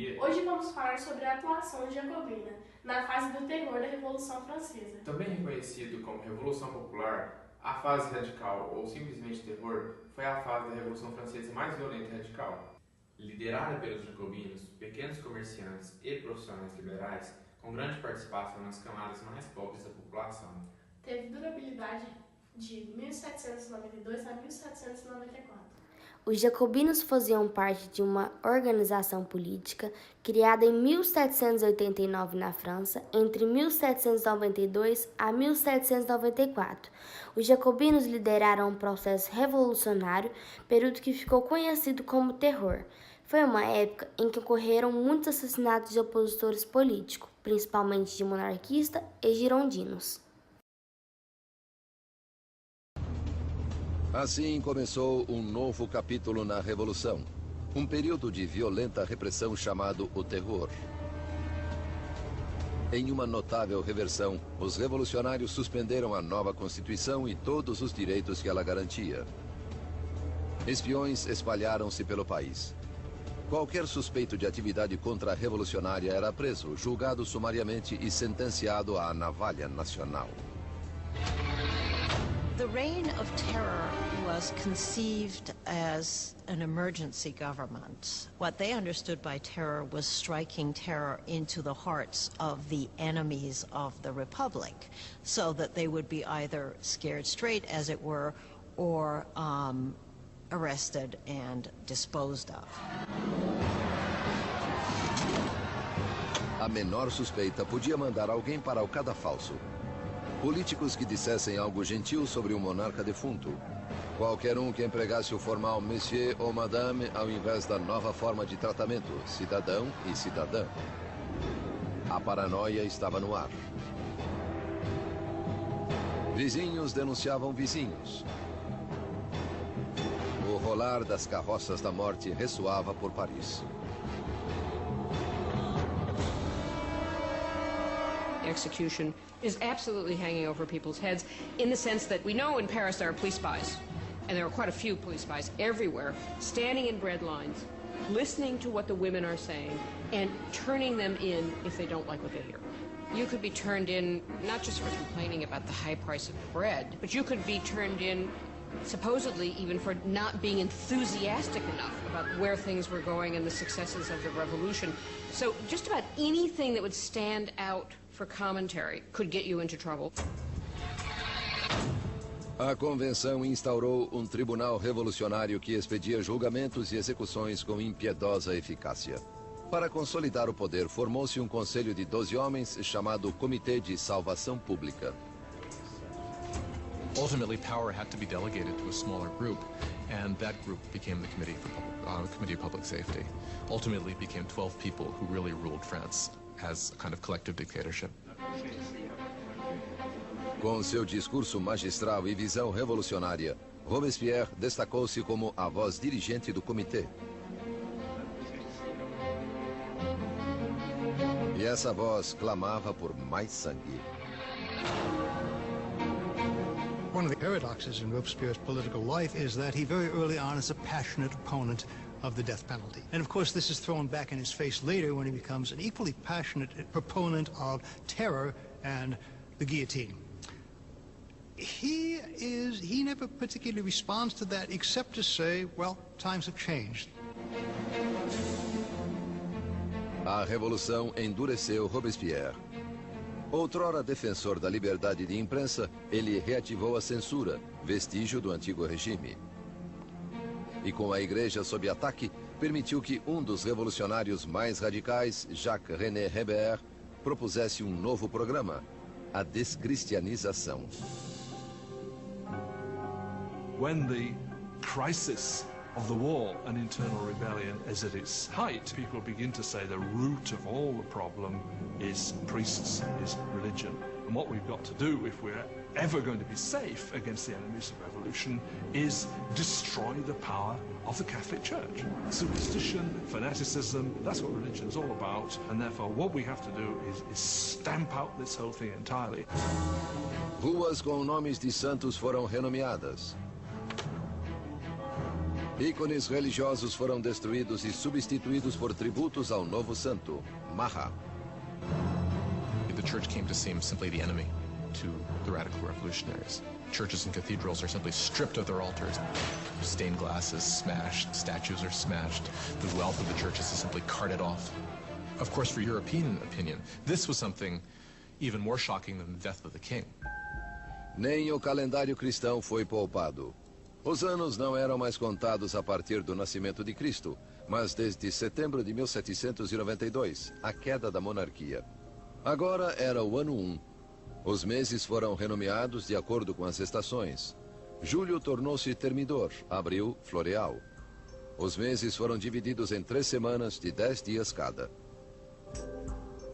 dia. Hoje vamos falar sobre a atuação jacobina na fase do terror da Revolução Francesa. Também reconhecido como Revolução Popular, a fase radical ou simplesmente terror foi a fase da Revolução Francesa mais violenta e radical. Liderada pelos jacobinos, pequenos comerciantes e profissionais liberais, com grande participação nas camadas mais pobres da população. Teve durabilidade de 1792 a 1794. Os jacobinos faziam parte de uma organização política criada em 1789 na França, entre 1792 a 1794. Os jacobinos lideraram um processo revolucionário, período que ficou conhecido como Terror. Foi uma época em que ocorreram muitos assassinatos de opositores políticos, principalmente de monarquistas e girondinos. Assim começou um novo capítulo na Revolução, um período de violenta repressão chamado o Terror. Em uma notável reversão, os revolucionários suspenderam a nova Constituição e todos os direitos que ela garantia. Espiões espalharam-se pelo país. Qualquer suspeito de atividade contra-revolucionária era preso, julgado sumariamente e sentenciado à navalha nacional. The reign of terror was conceived as an emergency government. What they understood by terror was striking terror into the hearts of the enemies of the Republic, so that they would be either scared straight, as it were, or arrested and disposed of. A menor suspeita podia mandar alguém para o cadafalso. Políticos que dissessem algo gentil sobre o monarca defunto. Qualquer um que empregasse o formal monsieur ou madame ao invés da nova forma de tratamento, cidadão e cidadã. A paranoia estava no ar. Vizinhos denunciavam vizinhos. O rolar das carroças da morte ressoava por Paris. Execution is absolutely hanging over people's heads in the sense that we know in Paris there are police spies, and there are quite a few police spies everywhere, standing in bread lines, listening to what the women are saying, and turning them in if they don't like what they hear. You could be turned in not just for complaining about the high price of bread, but you could be turned in supposedly even for not being enthusiastic enough about where things were going and the successes of the revolution. So just about anything that would stand out for commentary could get you into trouble. A convenção instaurou um tribunal revolucionário que expedia julgamentos e execuções com impiedosa eficácia. Para consolidar o poder, formou-se um conselho de 12 homens chamado Comitê de Salvação Pública. Ultimately, power had to be delegated to a smaller group, and that group became the Committee of Public Safety. Ultimately, it became 12 people who really ruled France as a kind of collective dictatorship. Com seu discurso magistral e visão revolucionária, Robespierre destacou-se como a voz dirigente do comitê. E essa voz clamava por mais sangue. One of the paradoxes in Robespierre's political life is that he very early on is a passionate opponent of the death penalty. And of course this is thrown back in his face later when he becomes an equally passionate proponent of terror and the guillotine. He never particularly responds to that except to say, well, times have changed. A revolução endureceu Robespierre. Outrora defensor da liberdade de imprensa, ele reativou a censura, vestígio do antigo regime. E com a igreja sob ataque, permitiu que um dos revolucionários mais radicais, Jacques-René Hébert, propusesse um novo programa, a descristianização. When the crisis of the war and internal rebellion is at its height, people begin to say the root of all the problem is priests, is religion. And what we've got to do, if we're ever going to be safe against the enemies of revolution, is destroy the power of the Catholic Church. Superstition, fanaticism, that's what religion is all about, and therefore what we have to do is stamp out this whole thing entirely. Ruas com nomes de santos foram renomeadas. Ícones religiosos foram destruídos e substituídos por tributos ao novo santo, Maha. The church came to seem simply the enemy to the radical revolutionaries. Churches and cathedrals are simply stripped of their altars. Stained glass is smashed, statues are smashed. The wealth of the churches is simply carted off. Of course, for European opinion, this was something even more shocking than the death of the king. Nem o calendário cristão foi poupado. Os anos não eram mais contados a partir do nascimento de Cristo, mas desde setembro de 1792, a queda da monarquia. Agora era o ano 1. Os meses foram renomeados de acordo com as estações. Julho tornou-se termidor, abril, floreal. Os meses foram divididos em 3 semanas de 10 dias cada.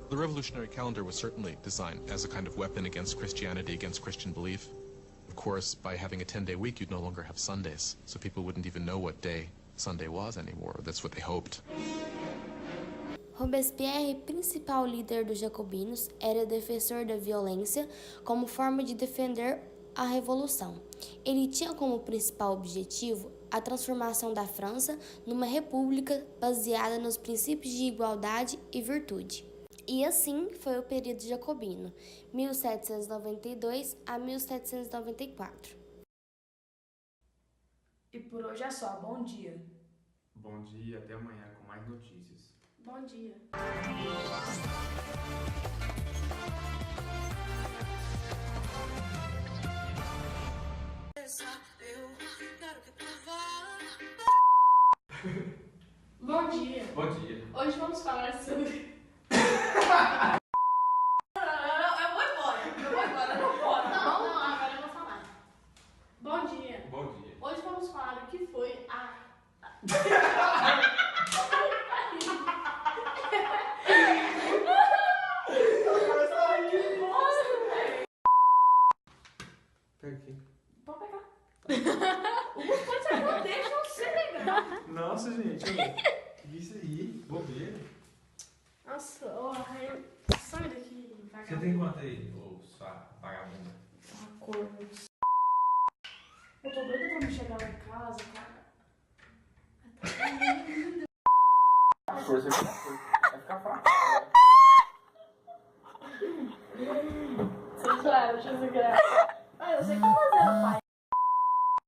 The revolutionary calendar was certainly designed as a kind of weapon against Christianity, against Christian belief. Of course, by having a 10-day week, you'd no longer have Sundays, so people wouldn't even know what day Sunday was anymore. That's what they hoped. Robespierre, principal líder dos jacobinos, era defensor da violência como forma de defender a revolução. Ele tinha como principal objetivo a transformação da França numa república baseada nos princípios de igualdade e virtude. E assim foi o período jacobino, 1792 a 1794. E por hoje é só. Bom dia. Bom dia, até amanhã com mais notícias. Bom dia. Bom dia. Bom dia. Hoje vamos falar sobre... Agora eu vou falar. Bom dia. Bom dia. Hoje vamos falar o que foi a... Pega aqui. Pode pegar. Pode ser, não deixa você pegar. Nossa, gente. Que isso aí? Bobeira. Nossa, sai daqui, vagabundo. Você tem quanto aí, ô sua vagabunda? Eu tô doida pra me chegar lá em casa, cara. Força.